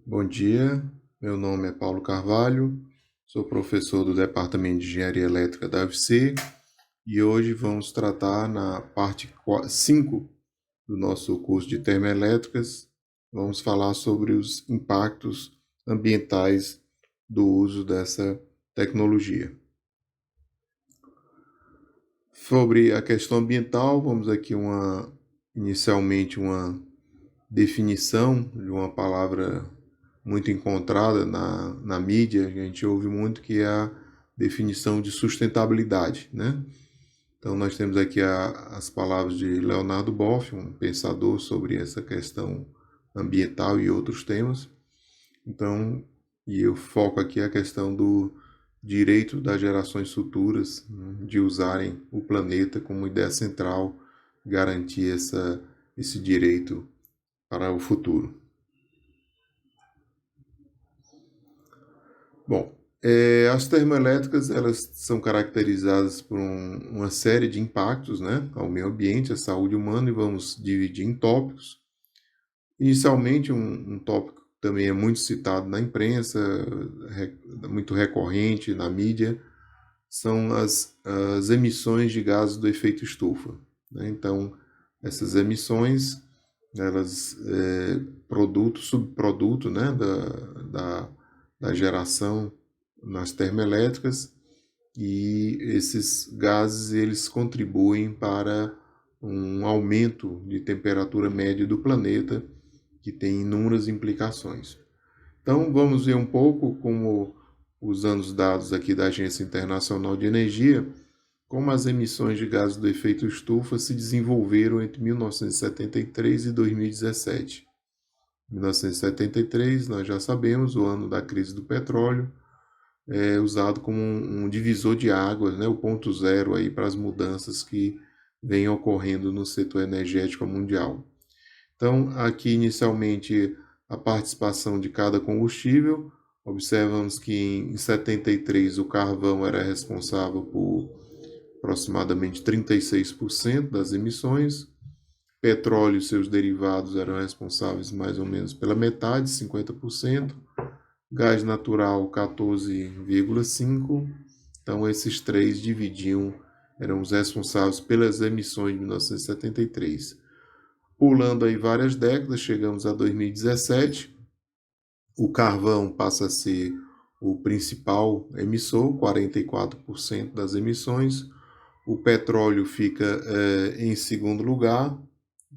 Bom dia, meu nome é Paulo Carvalho, sou professor do Departamento de Engenharia Elétrica da UFC e hoje vamos tratar na parte 5 do nosso curso de termoelétricas. Vamos falar sobre os impactos ambientais do uso dessa tecnologia. Sobre a questão ambiental, vamos aqui inicialmente uma definição de uma palavra muito encontrada na mídia, a gente ouve muito, que é a definição de sustentabilidade, né? Então nós temos aqui as palavras de Leonardo Boff, um pensador sobre essa questão ambiental e outros temas. Então, e eu foco aqui a questão do direito das gerações futuras, né, de usarem o planeta como ideia central, garantir esse direito para o futuro. Bom, as termoelétricas elas são caracterizadas por uma série de impactos, né, ao meio ambiente, à saúde humana, e vamos dividir em tópicos. Inicialmente, um tópico que também é muito citado na imprensa, muito recorrente na mídia, são as emissões de gases do efeito estufa, né? Então, essas emissões, elas subproduto, né, da geração nas termoelétricas, e esses gases eles contribuem para um aumento de temperatura média do planeta, que tem inúmeras implicações. Então, vamos ver um pouco como, usando os dados aqui da Agência Internacional de Energia, como as emissões de gases do efeito estufa se desenvolveram entre 1973 e 2017. 1973, nós já sabemos, o ano da crise do petróleo, é usado como um divisor de águas, né, o ponto zero aí para as mudanças que vêm ocorrendo no setor energético mundial. Então, aqui inicialmente a participação de cada combustível. Observamos que em 73 o carvão era responsável por aproximadamente 36% das emissões. Petróleo e seus derivados eram responsáveis mais ou menos pela metade, 50%. Gás natural, 14,5%. Então, esses três eram os responsáveis pelas emissões de 1973. Pulando aí várias décadas, chegamos a 2017, o carvão passa a ser o principal emissor, 44% das emissões. O petróleo fica em segundo lugar,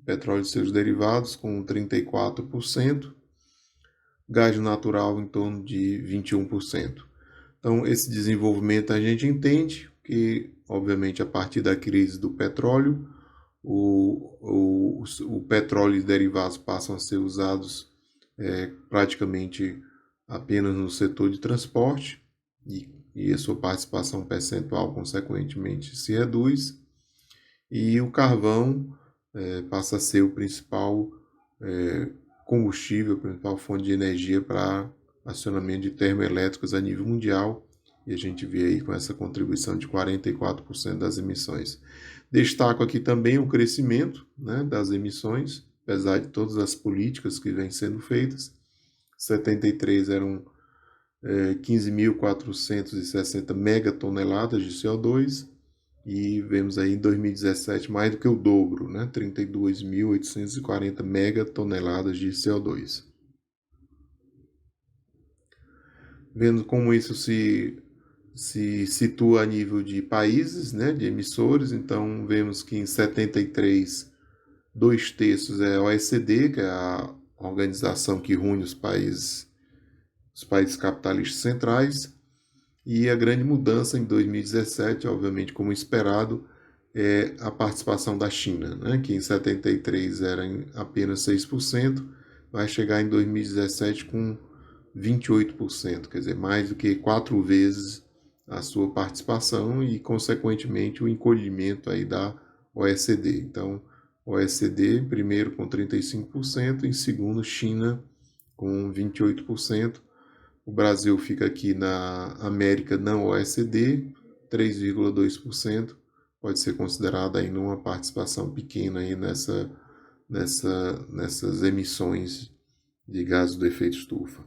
petróleo e seus derivados, com 34%. Gás natural em torno de 21%. Então, esse desenvolvimento a gente entende que, obviamente, a partir da crise do petróleo, o petróleo e derivados passam a ser usados praticamente apenas no setor de transporte, e a sua participação percentual, consequentemente, se reduz, e o carvão passa a ser o principal combustível, a principal fonte de energia para acionamento de termoelétricas a nível mundial, e a gente vê aí com essa contribuição de 44% das emissões. Destaco aqui também o crescimento, né, das emissões, apesar de todas as políticas que vêm sendo feitas. 73 eram 15.460 megatoneladas de CO2, e vemos aí em 2017 mais do que o dobro, né, 32.840 megatoneladas de CO2. Vendo como isso se situa a nível de países, né, de emissores, então vemos que em 73, 2/3 é a OECD, que é a organização que reúne os países capitalistas centrais, e a grande mudança em 2017, obviamente como esperado, é a participação da China, né, que em 73 era apenas 6%, vai chegar em 2017 com 28%, quer dizer, mais do que 4 vezes a sua participação e, consequentemente, o encolhimento aí da OECD. Então, OECD, primeiro com 35%, em segundo, China com 28%. O Brasil fica aqui na América não OECD, 3,2%. Pode ser considerada aí numa participação pequena aí nessas emissões de gases do efeito estufa.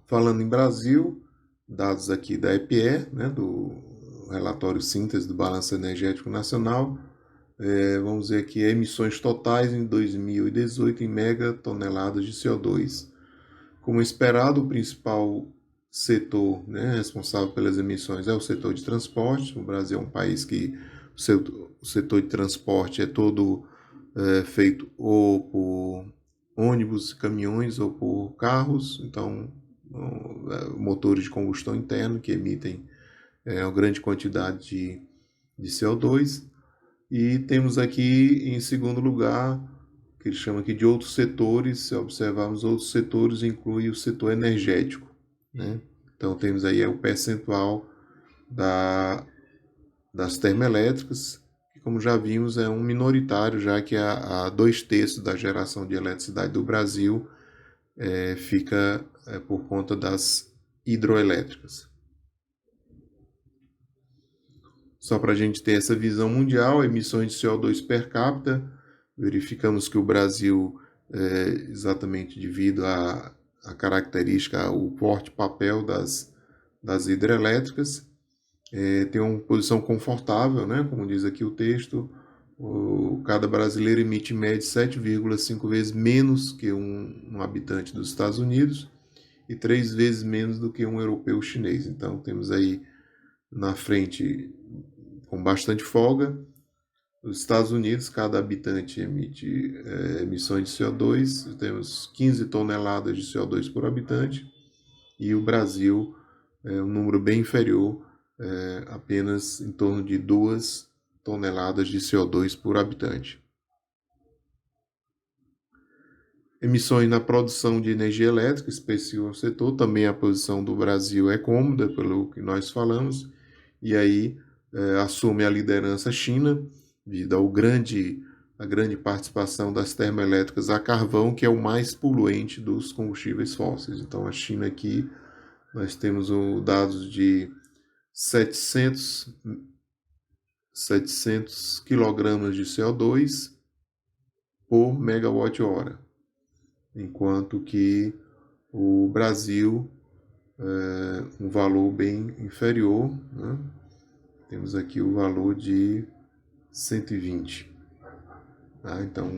Falando em Brasil, dados aqui da EPE, né, do relatório síntese do Balanço Energético Nacional, vamos ver aqui emissões totais em 2018 em megatoneladas de CO2. Como esperado, o principal setor, né, responsável pelas emissões é o setor de transporte. O Brasil é um país que o setor de transporte é todo feito ou por ônibus, caminhões ou por carros, então motores de combustão interna que emitem uma grande quantidade de CO2. E temos aqui em segundo lugar, que ele chama aqui de outros setores. Se observarmos outros setores, inclui o setor energético, né? Então temos aí o percentual das termoelétricas, que como já vimos é um minoritário, já que a 2/3 da geração de eletricidade do Brasil fica por conta das hidroelétricas. Só para a gente ter essa visão mundial, emissões de CO2 per capita, verificamos que o Brasil, exatamente devido à característica, ao forte papel das hidrelétricas, tem uma posição confortável, né? Como diz aqui o texto, cada brasileiro emite em média 7,5 vezes menos que um habitante dos Estados Unidos e 3 vezes menos do que um europeu chinês. Então temos aí na frente, com bastante folga, os Estados Unidos, cada habitante emite emissões de CO2, temos 15 toneladas de CO2 por habitante, e o Brasil é um número bem inferior, apenas em torno de 2 toneladas de CO2 por habitante. Emissões na produção de energia elétrica, específico ao setor, também a posição do Brasil é cômoda, pelo que nós falamos, e aí assume a liderança a China, devido à grande participação das termoelétricas a carvão, que é o mais poluente dos combustíveis fósseis. Então, a China aqui, nós temos dados de 700 quilogramas de CO2 por megawatt-hora, enquanto que o Brasil um valor bem inferior, né? Temos aqui o valor de 120. Tá? Então,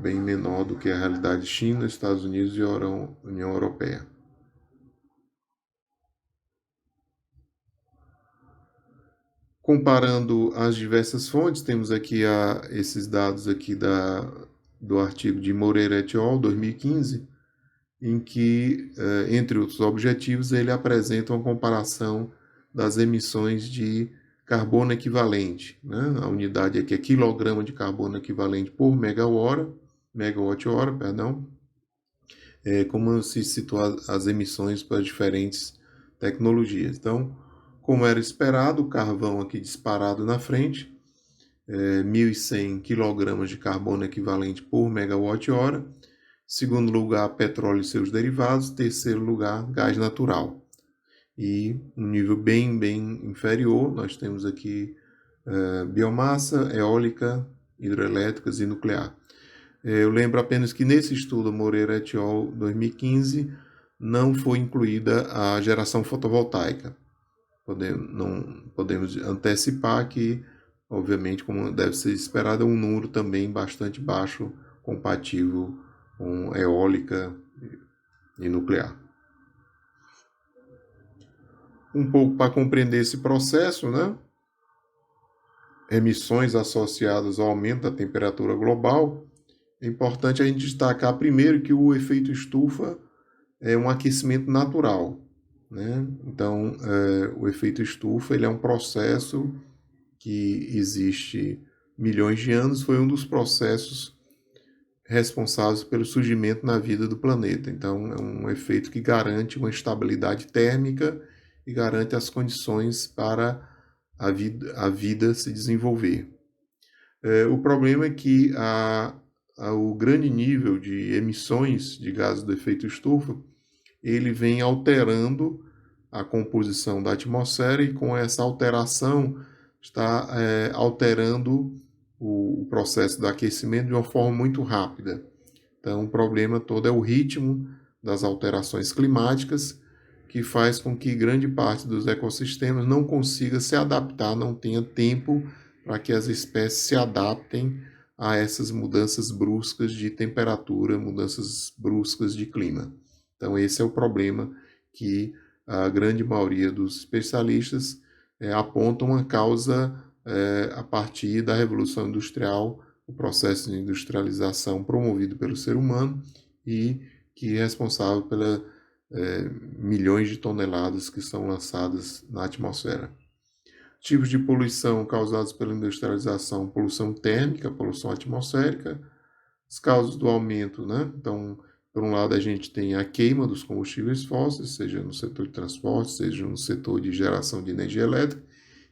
bem menor do que a realidade China, Estados Unidos e União Europeia. Comparando as diversas fontes, temos aqui esses dados aqui do artigo de Moreira et al., 2015, em que, entre outros objetivos, ele apresenta uma comparação das emissões de carbono equivalente, né? A unidade aqui é quilograma de carbono equivalente por megawatt-hora, como se situa as emissões para diferentes tecnologias. Então, como era esperado, o carvão aqui disparado na frente, 1.100 kg de carbono equivalente por megawatt-hora. Segundo lugar, petróleo e seus derivados. Terceiro lugar, gás natural. E um nível bem inferior, nós temos aqui biomassa, eólica, hidrelétricas e nuclear. Eu lembro apenas que nesse estudo Moreira et al. 2015 não foi incluída a geração fotovoltaica. Não podemos antecipar que, obviamente, como deve ser esperado, é um número também bastante baixo, compatível com eólica e nuclear. Um pouco para compreender esse processo, né? Emissões associadas ao aumento da temperatura global, é importante a gente destacar primeiro que o efeito estufa é um aquecimento natural, né? Então, o efeito estufa ele é um processo que existe milhões de anos, foi um dos processos responsáveis pelo surgimento na vida do planeta. Então, é um efeito que garante uma estabilidade térmica e garante as condições para a vida se desenvolver. O problema é que o grande nível de emissões de gases do efeito estufa, ele vem alterando a composição da atmosfera e com essa alteração está alterando o processo do aquecimento de uma forma muito rápida. Então, o problema todo é o ritmo das alterações climáticas, que faz com que grande parte dos ecossistemas não consiga se adaptar, não tenha tempo para que as espécies se adaptem a essas mudanças bruscas de temperatura, mudanças bruscas de clima. Então, esse é o problema que a grande maioria dos especialistas apontam a causa a partir da Revolução Industrial, o processo de industrialização promovido pelo ser humano e que é responsável pelas milhões de toneladas que são lançadas na atmosfera. Tipos de poluição causados pela industrialização: poluição térmica, poluição atmosférica, as causas do aumento, né? Então, por um lado, a gente tem a queima dos combustíveis fósseis, seja no setor de transporte, seja no setor de geração de energia elétrica,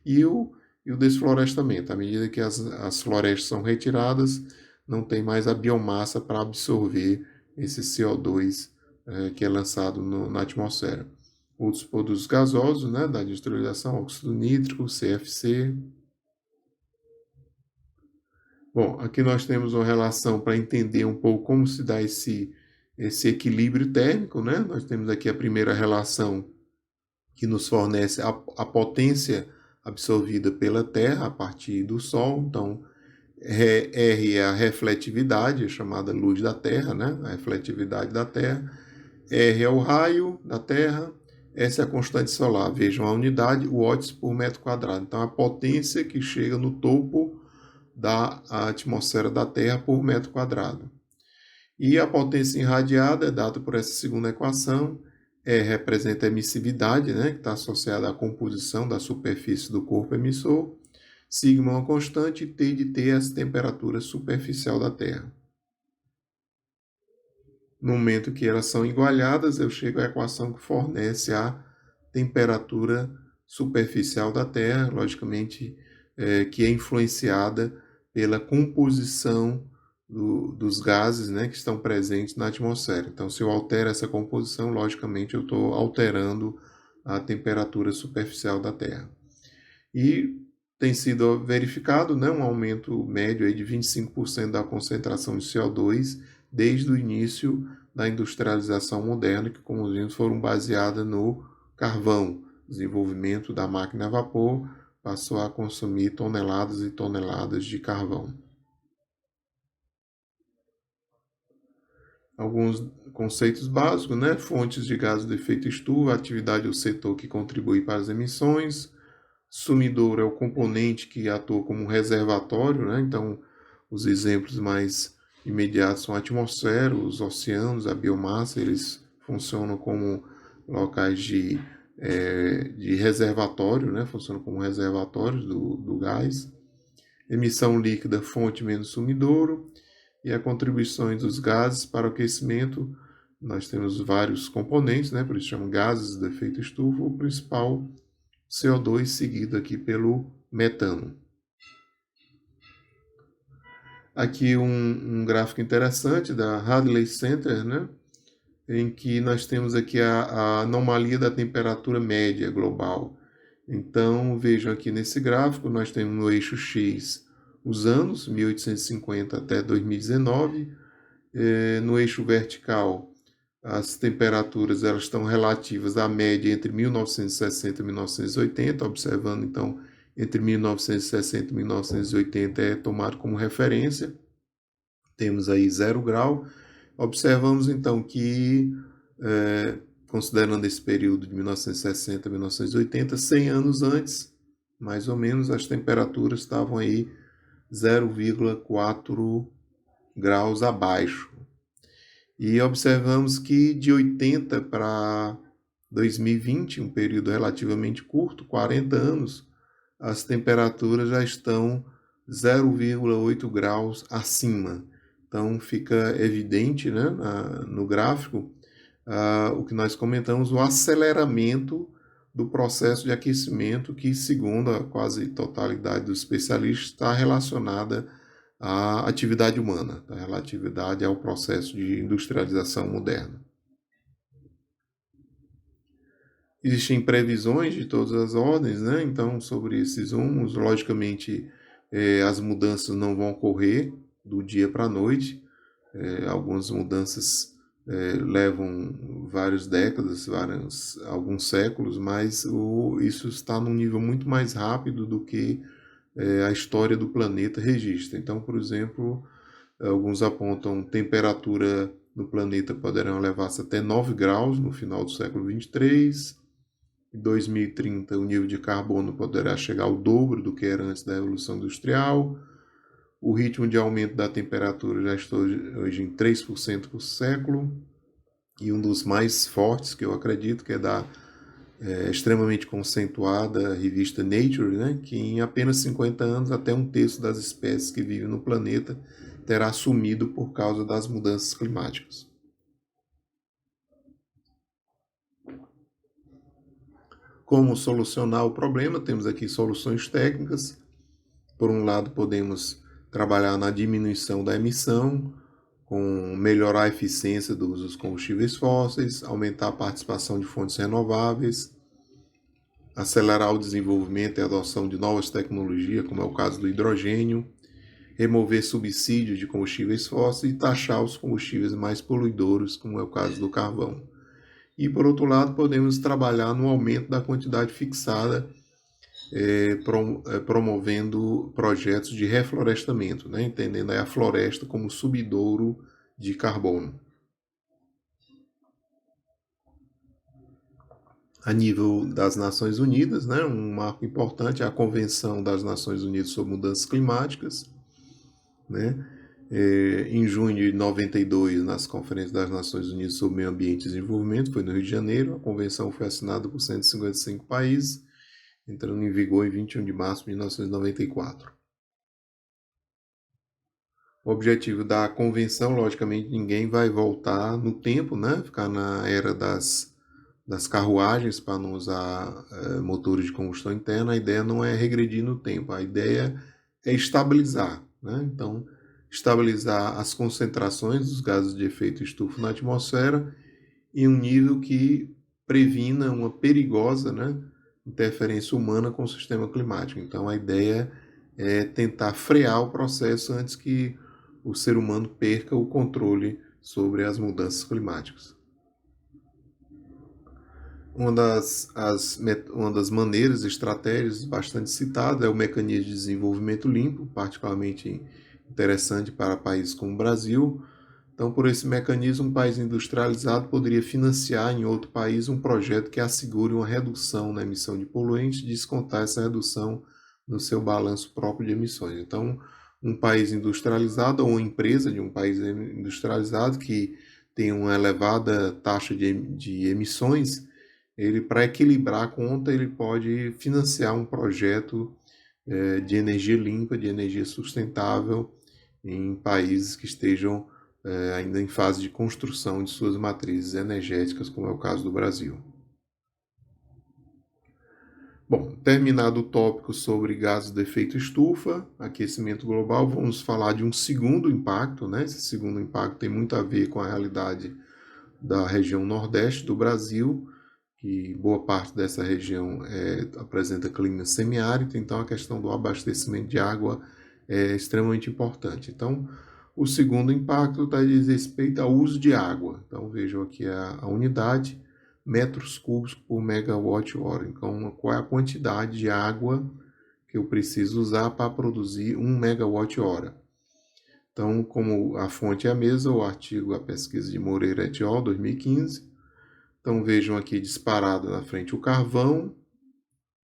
e o desflorestamento. À medida que as florestas são retiradas, não tem mais a biomassa para absorver esse CO2 que é lançado na atmosfera. Outros produtos gasosos, né, da industrialização, óxido nítrico, CFC. Bom, aqui nós temos uma relação para entender um pouco como se dá esse equilíbrio térmico, né? Nós temos aqui a primeira relação que nos fornece a potência absorvida pela Terra a partir do Sol. Então, R é a refletividade, chamada luz da Terra, né? A refletividade da Terra. R é o raio da Terra. S é a constante solar. Vejam a unidade, watts por metro quadrado. Então, a potência que chega no topo da atmosfera da Terra por metro quadrado. E a potência irradiada é dada por essa segunda equação. E representa a emissividade, né, que está associada à composição da superfície do corpo emissor. Sigma é uma constante e T de T é essa temperatura superficial da Terra. No momento que elas são igualadas, eu chego à equação que fornece a temperatura superficial da Terra, logicamente, que é influenciada pela composição dos gases, né, que estão presentes na atmosfera. Então, se eu altero essa composição, logicamente eu estou alterando a temperatura superficial da Terra. E tem sido verificado, né, um aumento médio aí de 25% da concentração de CO2 desde o início da industrialização moderna, que, como vimos, foram baseadas no carvão. O desenvolvimento da máquina a vapor passou a consumir toneladas e toneladas de carvão. Alguns conceitos básicos, né? Fontes de gases de efeito estufa, atividade do setor que contribui para as emissões. Sumidouro é o componente que atua como um reservatório, né? Então, os exemplos mais imediatos são a atmosfera, os oceanos, a biomassa, eles funcionam como locais de reservatório, né? Funcionam como reservatórios do gás. Emissão líquida, fonte menos sumidouro. E a contribuição dos gases para o aquecimento, nós temos vários componentes, né? Por isso chamam gases de efeito estufa, o principal CO2, seguido aqui pelo metano. Aqui um gráfico interessante da Hadley Center, né? Em que nós temos aqui a anomalia da temperatura média global. Então, vejam aqui nesse gráfico, nós temos no eixo X os anos, 1850 até 2019. No eixo vertical, as temperaturas elas estão relativas à média entre 1960 e 1980, observando então entre 1960 e 1980 é tomado como referência. Temos aí 0 grau. Observamos então que, considerando esse período de 1960 a 1980, 100 anos antes, mais ou menos, as temperaturas estavam aí 0,4 graus abaixo. E observamos que de 80 para 2020, um período relativamente curto, 40 anos, as temperaturas já estão 0,8 graus acima. Então fica evidente, né, no gráfico o que nós comentamos, o aceleramento do processo de aquecimento que, segundo a quase totalidade dos especialistas, está relacionada à atividade humana, a relatividade ao processo de industrialização moderna. Existem previsões de todas as ordens, né? Então, sobre esses rumos, logicamente, as mudanças não vão ocorrer do dia para a noite. Algumas mudanças levam várias décadas, alguns séculos, mas isso está num nível muito mais rápido do que a história do planeta registra. Então, por exemplo, alguns apontam temperatura no planeta poderão elevar-se até 9 graus no final do século 23. Em 2030, o nível de carbono poderá chegar ao dobro do que era antes da Revolução Industrial. O ritmo de aumento da temperatura já está hoje em 3% por século. E um dos mais fortes, que eu acredito, que é da extremamente conceituada revista Nature, né, que em apenas 50 anos até um terço das espécies que vivem no planeta terá sumido por causa das mudanças climáticas. Como solucionar o problema? Temos aqui soluções técnicas. Por um lado, podemos trabalhar na diminuição da emissão, com melhorar a eficiência do uso dos combustíveis fósseis, aumentar a participação de fontes renováveis, acelerar o desenvolvimento e a adoção de novas tecnologias, como é o caso do hidrogênio, remover subsídios de combustíveis fósseis e taxar os combustíveis mais poluidores, como é o caso do carvão. E, por outro lado, podemos trabalhar no aumento da quantidade fixada, promovendo projetos de reflorestamento, né? Entendendo a floresta como subidouro de carbono. A nível das Nações Unidas, né, um marco importante é a Convenção das Nações Unidas sobre Mudanças Climáticas. Né? Em junho de 92, nas Conferências das Nações Unidas sobre Meio Ambiente e Desenvolvimento, foi no Rio de Janeiro, a convenção foi assinada por 155 países, entrando em vigor em 21 de março de 1994. O objetivo da convenção, logicamente, ninguém vai voltar no tempo, né? Ficar na era das carruagens para não usar motores de combustão interna. A ideia não é regredir no tempo, a ideia é estabilizar. Né? Então, estabilizar as concentrações dos gases de efeito estufa na atmosfera em um nível que previna uma perigosa, né, interferência humana com o sistema climático. Então, a ideia é tentar frear o processo antes que o ser humano perca o controle sobre as mudanças climáticas. Uma das maneiras, estratégias bastante citada é o mecanismo de desenvolvimento limpo, particularmente interessante para países como o Brasil. Então, por esse mecanismo, um país industrializado poderia financiar em outro país um projeto que assegure uma redução na emissão de poluentes e descontar essa redução no seu balanço próprio de emissões. Então, um país industrializado ou uma empresa de um país industrializado que tem uma elevada taxa de emissões, ele, para equilibrar a conta, ele pode financiar um projeto de energia limpa, de energia sustentável em países que estejam ainda em fase de construção de suas matrizes energéticas, como é o caso do Brasil. Bom, terminado o tópico sobre gases de efeito estufa, aquecimento global, vamos falar de um segundo impacto, né? Esse segundo impacto tem muito a ver com a realidade da região nordeste do Brasil, que boa parte dessa região apresenta clima semiárido, então a questão do abastecimento de água é extremamente importante. Então, o segundo impacto diz respeito ao uso de água. Então, vejam aqui a unidade, metros cúbicos por megawatt-hora. Então, qual é a quantidade de água que eu preciso usar para produzir 1 megawatt-hora? Então, como a fonte é a mesma, o artigo, a pesquisa de Moreira et al., 2015. Então, vejam aqui disparado na frente o carvão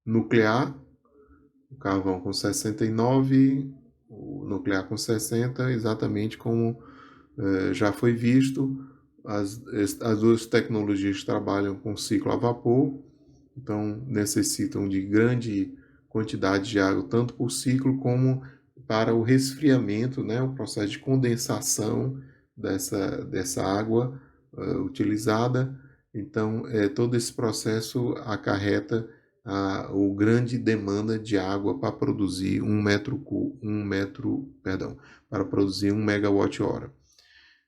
nuclear, o carvão com 69, o nuclear com 60, exatamente como já foi visto. As duas tecnologias trabalham com ciclo a vapor, então necessitam de grande quantidade de água, tanto por ciclo como para o resfriamento, né, o processo de condensação dessa água utilizada. Então, todo esse processo acarreta o grande demanda de água para produzir para produzir 1 megawatt-hora.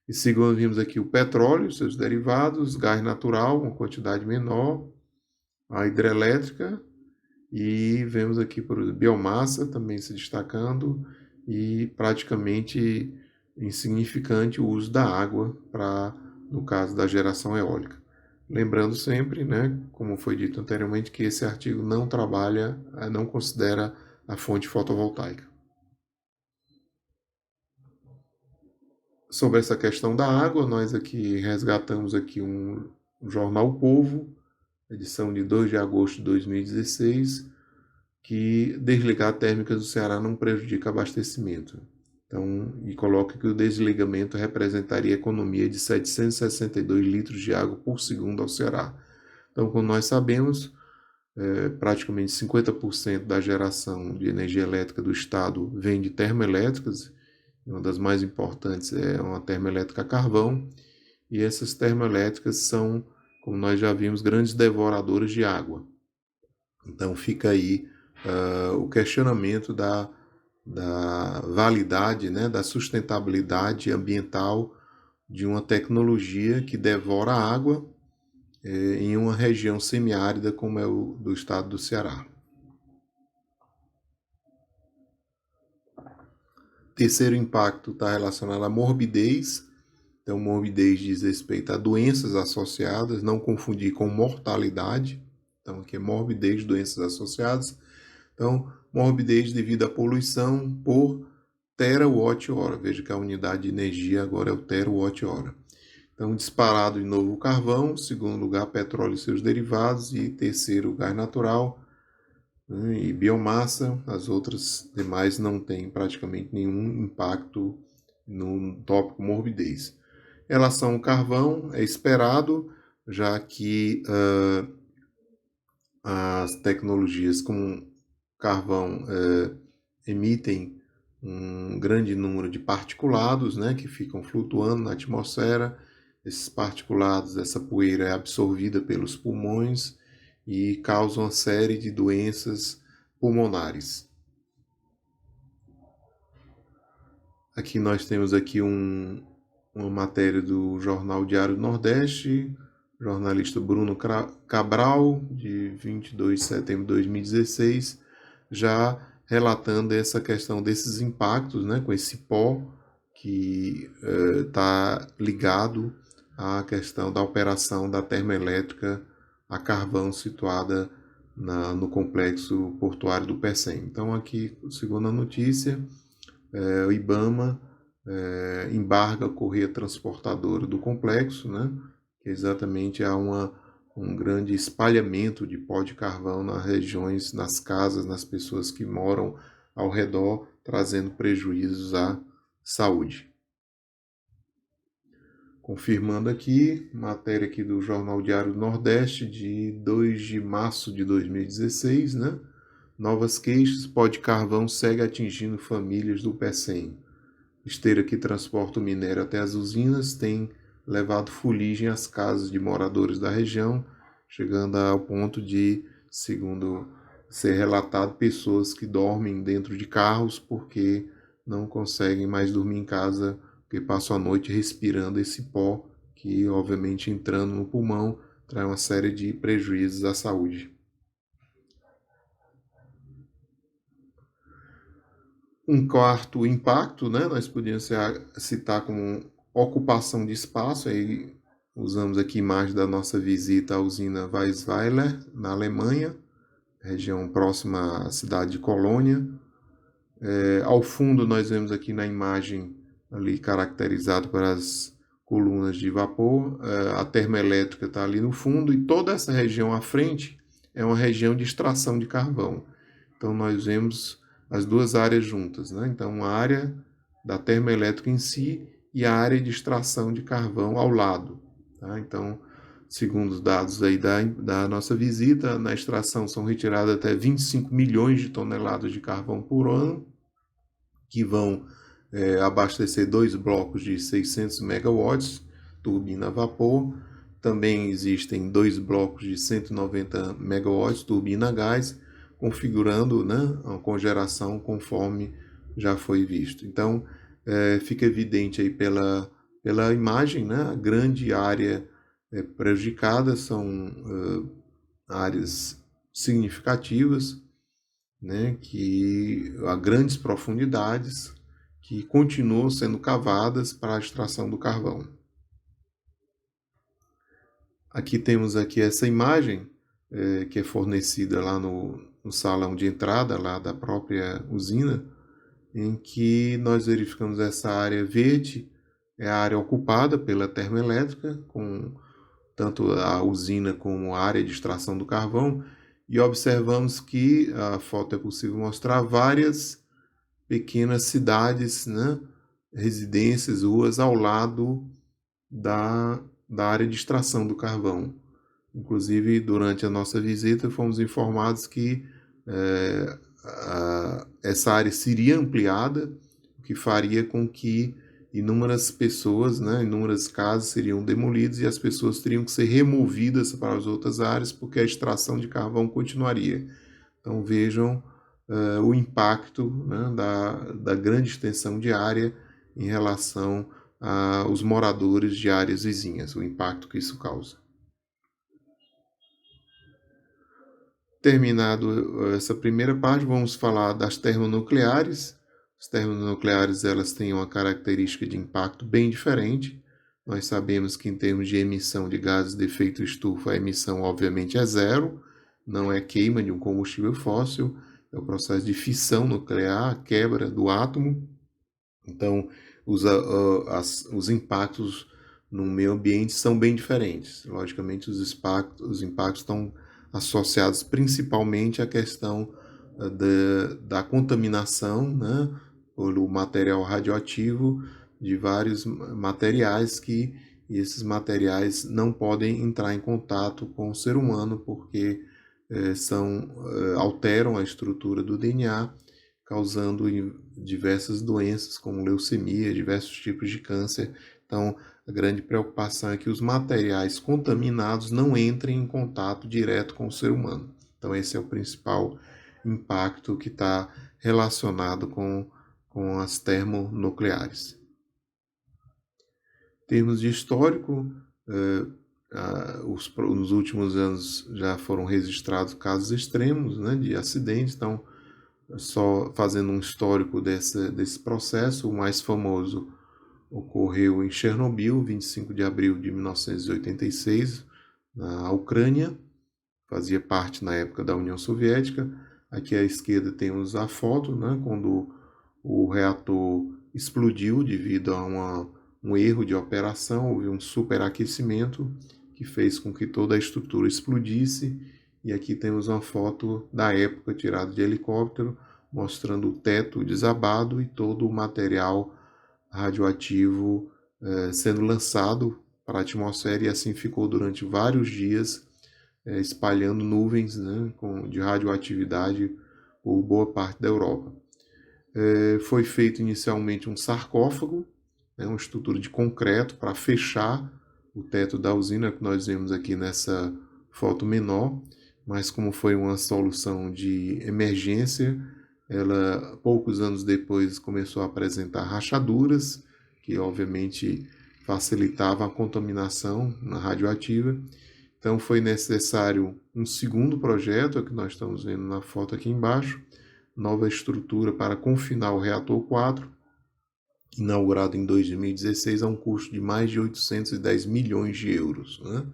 E segundo vimos aqui o petróleo, seus derivados, gás natural, uma quantidade menor, a hidrelétrica E vemos aqui por biomassa também se destacando e praticamente insignificante o uso da água para, no caso da geração eólica. Lembrando sempre, né, como foi dito anteriormente, que esse artigo não trabalha, não considera a fonte fotovoltaica. Sobre essa questão da água, nós aqui resgatamos aqui um jornal O Povo, edição de 2 de agosto de 2016, que desligar térmicas do Ceará não prejudica abastecimento. Então, e coloca que o desligamento representaria economia de 762 litros de água por segundo ao Ceará. Então, como nós sabemos, praticamente 50% da geração de energia elétrica do estado vem de termoelétricas. Uma das mais importantes é uma termoelétrica a carvão, e essas termoelétricas são, como nós já vimos, grandes devoradoras de água. Então fica aí o questionamento da validade, né, da sustentabilidade ambiental de uma tecnologia que devora água em uma região semiárida como é o do estado do Ceará. Terceiro impacto está relacionado à morbidez. Então, morbidez diz respeito a doenças associadas, não confundir com mortalidade. Então, aqui é morbidez, doenças associadas. Então, morbidez devido à poluição por terawatt-hora. Veja que a unidade de energia agora é o terawatt-hora. Então, disparado de novo o carvão, segundo lugar, petróleo e seus derivados, e terceiro, gás natural, né, e biomassa. As outras demais não têm praticamente nenhum impacto no tópico morbidez. Em relação ao carvão, é esperado, já que as tecnologias como carvão emitem um grande número de particulados, né, que ficam flutuando na atmosfera. Esses particulados, essa poeira é absorvida pelos pulmões e causa uma série de doenças pulmonares. Aqui nós temos aqui uma matéria do jornal Diário do Nordeste, jornalista Bruno Cabral, de 22 de setembro de 2016, já relatando essa questão desses impactos, né, com esse pó que está ligado à questão da operação da termoelétrica a carvão situada no complexo portuário do Pecém. Então aqui, segundo a notícia, o IBAMA embarga a correia transportadora do complexo, né, que exatamente há um grande espalhamento de pó de carvão nas regiões, nas casas, nas pessoas que moram ao redor, trazendo prejuízos à saúde. Confirmando aqui, matéria aqui do Jornal Diário do Nordeste, de 2 de março de 2016, né? Novas queixas, pó de carvão segue atingindo famílias do Pecém. Esteira que transporta o minério até as usinas tem levado fuligem às casas de moradores da região, chegando ao ponto de, segundo ser relatado, pessoas que dormem dentro de carros porque não conseguem mais dormir em casa, porque passam a noite respirando esse pó que, obviamente, entrando no pulmão, traz uma série de prejuízos à saúde. Um quarto impacto, né, nós podíamos citar como ocupação de espaço, aí usamos aqui imagem da nossa visita à usina Weisweiler, na Alemanha, região próxima à cidade de Colônia. Ao fundo nós vemos aqui na imagem, ali caracterizado pelas colunas de vapor, a termoelétrica está ali no fundo, e toda essa região à frente é uma região de extração de carvão. Então nós vemos as duas áreas juntas, né? Então a área da termoelétrica em si e a área de extração de carvão ao lado. Tá? Então, segundo os dados aí da nossa visita, na extração são retiradas até 25 milhões de toneladas de carvão por ano, que vão abastecer 2 blocos de 600 megawatts, turbina a vapor. Também existem 2 blocos de 190 megawatts, turbina a gás, configurando, né, uma cogeração conforme já foi visto. Então, fica evidente aí pela imagem, né, a grande área prejudicada são áreas significativas, né, que a grandes profundidades que continuam sendo cavadas para a extração do carvão. Aqui temos aqui essa imagem que é fornecida lá no salão de entrada lá da própria usina, em que nós verificamos essa área verde, é a área ocupada pela termoelétrica, com tanto a usina como a área de extração do carvão, e observamos que a foto é possível mostrar várias pequenas cidades, né, residências, ruas ao lado da área de extração do carvão. Inclusive, durante a nossa visita, fomos informados que essa área seria ampliada, o que faria com que inúmeras pessoas, né, inúmeras casas seriam demolidas e as pessoas teriam que ser removidas para as outras áreas, porque a extração de carvão continuaria. Então vejam o impacto, né, da grande extensão de área em relação aos moradores de áreas vizinhas, o impacto que isso causa. Terminado essa primeira parte, vamos falar das termonucleares. As termonucleares, elas têm uma característica de impacto bem diferente. Nós sabemos que em termos de emissão de gases de efeito estufa, a emissão obviamente é zero, não é queima de um combustível fóssil, é o processo de fissão nuclear, a quebra do átomo. Então, os impactos no meio ambiente são bem diferentes. Logicamente, os impactos estão associados principalmente à questão da contaminação, né, pelo material radioativo de vários materiais e esses materiais não podem entrar em contato com o ser humano porque alteram a estrutura do DNA, causando diversas doenças como leucemia, diversos tipos de câncer. Então, a grande preocupação é que os materiais contaminados não entrem em contato direto com o ser humano. Então, esse é o principal impacto que está relacionado com as termonucleares. Em termos de histórico, nos últimos anos já foram registrados casos extremos, né, de acidentes. Então, só fazendo um histórico desse processo, o mais famoso ocorreu em Chernobyl, 25 de abril de 1986, na Ucrânia, fazia parte na época da União Soviética. Aqui à esquerda temos a foto, né, quando o reator explodiu devido a um erro de operação, houve um superaquecimento que fez com que toda a estrutura explodisse. E aqui temos uma foto da época tirada de helicóptero, mostrando o teto desabado e todo o material radioativo sendo lançado para a atmosfera, e assim ficou durante vários dias, espalhando nuvens, né, de radioatividade por boa parte da Europa. Foi feito inicialmente um sarcófago, né, uma estrutura de concreto para fechar o teto da usina, que nós vemos aqui nessa foto menor, mas como foi uma solução de emergência, ela poucos anos depois começou a apresentar rachaduras, que obviamente facilitavam a contaminação radioativa. Então foi necessário um segundo projeto, que nós estamos vendo na foto aqui embaixo, nova estrutura para confinar o reator 4, inaugurado em 2016 a um custo de mais de 810 milhões de euros. Né?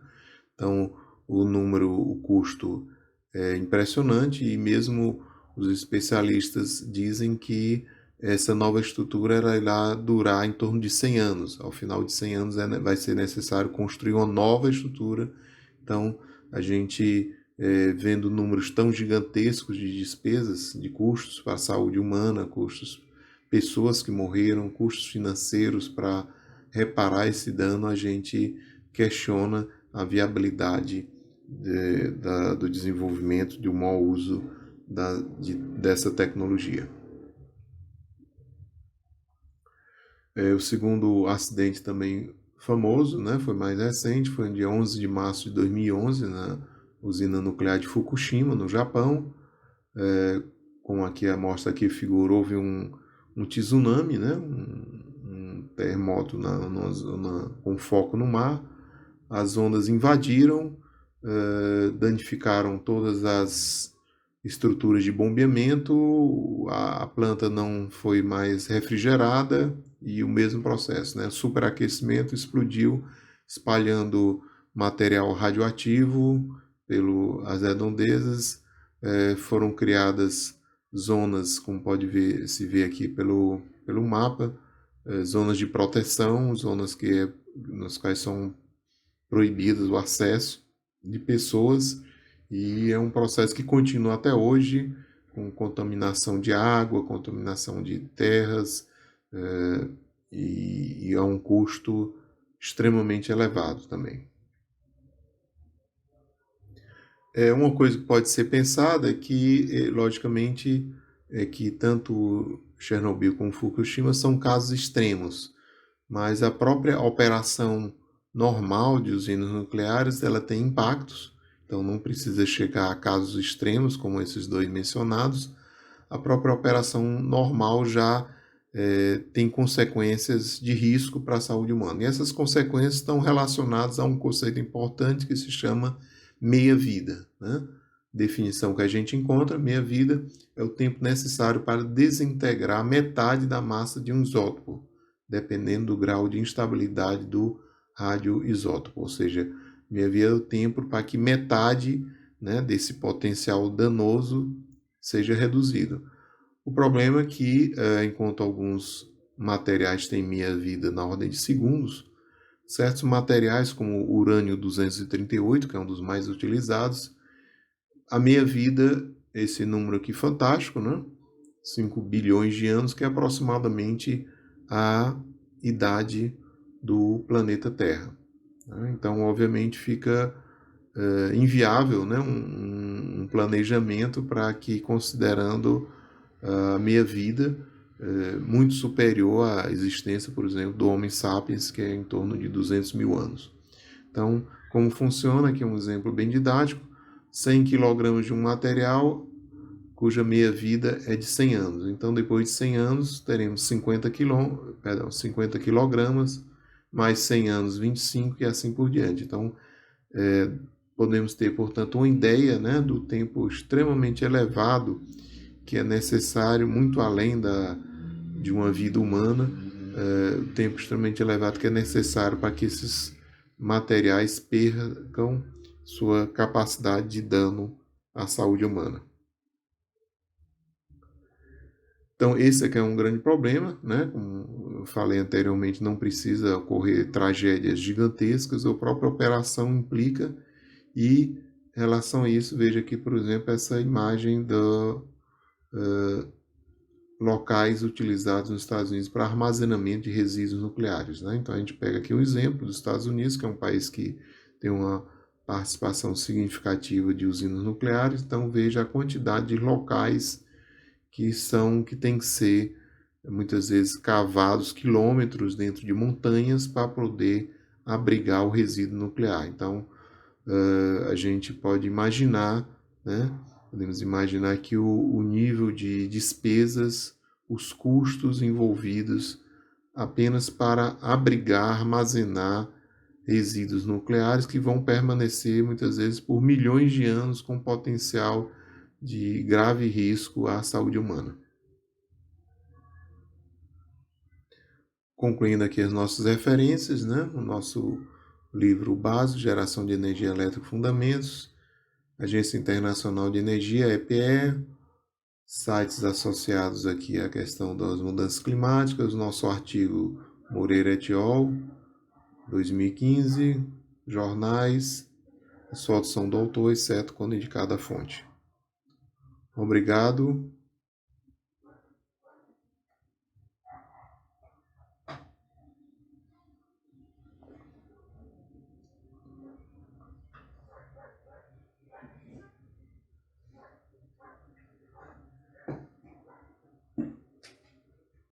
Então o custo é impressionante, e mesmo os especialistas dizem que essa nova estrutura irá durar em torno de 100 anos. Ao final de 100 anos vai ser necessário construir uma nova estrutura. Então, a gente vendo números tão gigantescos de despesas, de custos para a saúde humana, custos, pessoas que morreram, custos financeiros para reparar esse dano, a gente questiona a viabilidade do desenvolvimento, de um mau uso dessa tecnologia. O segundo acidente também famoso, né, foi mais recente, foi no dia 11 de março de 2011, na usina nuclear de Fukushima, no Japão. Como aqui a mostra aqui figura, houve um tsunami, né, um terremoto com foco no mar. As ondas invadiram danificaram todas as estruturas de bombeamento, a planta não foi mais refrigerada e o mesmo processo, né? Superaquecimento explodiu, espalhando material radioativo pelas redondezas, foram criadas zonas, como pode ver, se vê aqui pelo mapa, zonas de proteção, zonas nas quais são proibidas o acesso de pessoas, e é um processo que continua até hoje, com contaminação de água, contaminação de terras, e a um custo extremamente elevado também. Uma coisa que pode ser pensada é que, logicamente, é que tanto Chernobyl como Fukushima são casos extremos, mas a própria operação normal de usinas nucleares ela tem impactos, então não precisa chegar a casos extremos como esses dois mencionados. A própria operação normal já tem consequências de risco para a saúde humana. E essas consequências estão relacionadas a um conceito importante que se chama meia-vida, né? Definição que a gente encontra: meia-vida é o tempo necessário para desintegrar metade da massa de um isótopo, dependendo do grau de instabilidade do radioisótopo, ou seja, meia-vida é o tempo para que metade, né, desse potencial danoso seja reduzido. O problema é que, enquanto alguns materiais têm meia-vida na ordem de segundos, certos materiais, como o urânio 238, que é um dos mais utilizados, a meia-vida, esse número aqui fantástico, né? 5 bilhões de anos, que é aproximadamente a idade do planeta Terra. Então, obviamente, fica inviável, né, um planejamento para que, considerando a meia-vida muito superior à existência, por exemplo, do Homo sapiens, que é em torno de 200 mil anos. Então, como funciona, aqui é um exemplo bem didático: 100 kg de um material cuja meia-vida é de 100 anos. Então, depois de 100 anos, teremos 50 kg, mais 100 anos, 25, e assim por diante. Então, podemos ter, portanto, uma ideia, né, do tempo extremamente elevado que é necessário, muito além de uma vida humana, o tempo extremamente elevado que é necessário para que esses materiais percam sua capacidade de dano à saúde humana. Então, esse aqui é um grande problema, né? Como eu falei anteriormente, não precisa ocorrer tragédias gigantescas, a própria operação implica, e em relação a isso, veja aqui, por exemplo, essa imagem do locais utilizados nos Estados Unidos para armazenamento de resíduos nucleares, né? Então a gente pega aqui o exemplo dos Estados Unidos, que é um país que tem uma participação significativa de usinas nucleares. Então veja a quantidade de locais que tem que ser muitas vezes cavados quilômetros dentro de montanhas para poder abrigar o resíduo nuclear. Então a gente pode imaginar, né? Podemos imaginar que o nível de despesas, os custos envolvidos apenas para abrigar, armazenar resíduos nucleares que vão permanecer muitas vezes por milhões de anos, com potencial de grave risco à saúde humana. Concluindo aqui as nossas referências, né? O nosso livro básico, Geração de Energia Elétrica Fundamentos, Agência Internacional de Energia, EPE, sites associados aqui à questão das mudanças climáticas, nosso artigo Moreira et al., 2015, jornais, as fotos são do autor, exceto quando indicada a fonte. Obrigado.